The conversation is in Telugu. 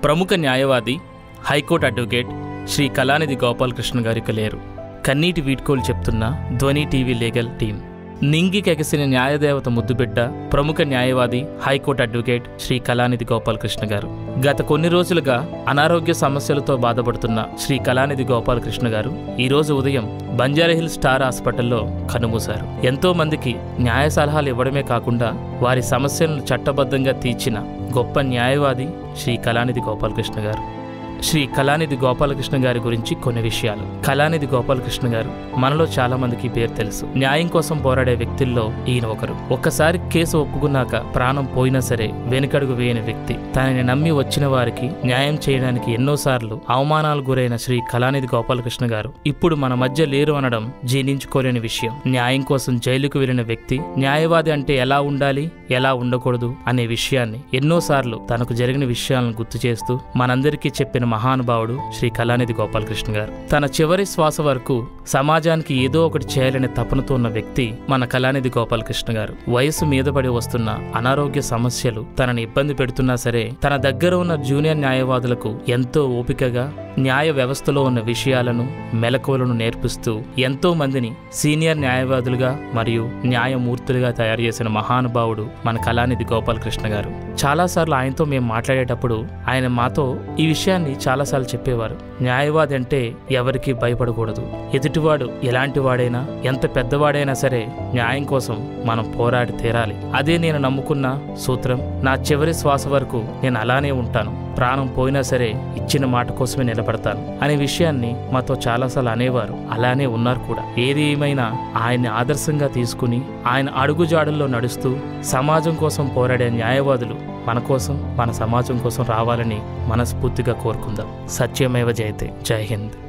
ప్రముఖ న్యాయవాది, హైకోర్టు అడ్వకేట్ శ్రీ కళానిధి గోపాలకృష్ణ గారికి లేరు. కన్నీటి వీడ్కోలు చెప్తున్న ధ్వని టీవీ లీగల్ టీం. నింగికెగసిన న్యాయదేవత ముద్దుబిడ్డ, ప్రముఖ న్యాయవాది, హైకోర్టు అడ్వకేట్ శ్రీ కళానిధి గోపాలకృష్ణ గారు. గత కొన్ని రోజులుగా అనారోగ్య సమస్యలతో బాధపడుతున్న శ్రీ కళానిధి గోపాలకృష్ణ గారు ఈరోజు ఉదయం బంజారాహిల్స్ స్టార్ హాస్పిటల్లో కన్నుమూశారు. ఎంతో మందికి న్యాయ సలహాలు ఇవ్వడమే కాకుండా వారి సమస్యలను చట్టబద్ధంగా తీర్చిన గొప్ప న్యాయవాది శ్రీ కళానిధి గోపాలకృష్ణ గారు. శ్రీ కళానిధి గోపాలకృష్ణ గారి గురించి కొన్ని విషయాలు. కళానిధి గోపాలకృష్ణ గారు మనలో చాలా మందికి పేరు తెలుసు. న్యాయం కోసం పోరాడే వ్యక్తుల్లో ఈయన ఒకరు. ఒక్కసారి కేసు ఒప్పుకున్నాక ప్రాణం పోయినా సరే వెనుకడుగు వేయని వ్యక్తి. తనని నమ్మి వచ్చిన వారికి న్యాయం చేయడానికి ఎన్నోసార్లు అవమానాలు గురైన శ్రీ కళానిధి గోపాలకృష్ణ గారు ఇప్పుడు మన మధ్య లేరు అనడం జీర్ణించుకోలేని విషయం. న్యాయం కోసం జైలుకు వెళ్లిన వ్యక్తి న్యాయవాది అంటే ఎలా ఉండాలి, ఎలా ఉండకూడదు అనే విషయాన్ని ఎన్నోసార్లు తనకు జరిగిన విషయాలను గుర్తు చేస్తూ మనందరికీ చెప్పిన మహానుభావుడు శ్రీ కళానిధి గోపాలకృష్ణ గారు. తన చివరి శ్వాస వరకు సమాజానికి ఏదో ఒకటి చేయాలనే తపనతో ఉన్న వ్యక్తి మన కళానిధి గోపాలకృష్ణ గారు. వయసు మీద పడి వస్తున్న అనారోగ్య సమస్యలు తనని ఇబ్బంది పెడుతున్నా సరే తన దగ్గర ఉన్న జూనియర్ న్యాయవాదులకు ఎంతో ఓపికగా న్యాయ వ్యవస్థలో ఉన్న విషయాలను, మెలకువలను నేర్పిస్తూ ఎంతో మందిని సీనియర్ న్యాయవాదులుగా మరియు న్యాయమూర్తులుగా తయారు చేసిన మహానుభావుడు మన కళానిధి గోపాలకృష్ణ గారు. చాలాసార్లు ఆయనతో మేము మాట్లాడేటప్పుడు ఆయన మాతో ఈ విషయాన్ని చాలాసార్లు చెప్పేవారు. న్యాయవాది అంటే ఎవరికి భయపడకూడదు. ఎదుటివాడు ఎలాంటి వాడైనా, ఎంత పెద్దవాడైనా సరే న్యాయం కోసం మనం పోరాడి తీరాలి. అదే నేను నమ్ముకున్న సూత్రం. నా చివరి శ్వాస వరకు నేను అలానే ఉంటాను. ప్రాణం పోయినా సరే ఇచ్చిన మాట కోసమే నిలబడతాను అనే విషయాన్ని మాతో చాలాసార్లు అనేవారు. అలానే ఉన్నారు కూడా. ఏది ఏమైనా ఆయన్ని ఆదర్శంగా తీసుకుని ఆయన అడుగుజాడల్లో నడుస్తూ సమాజం కోసం పోరాడే న్యాయవాదులు మన కోసం, మన సమాజం కోసం రావాలని మనస్ఫూర్తిగా కోరుకుందాం. సత్యమేవ జయతే. జై హింద్.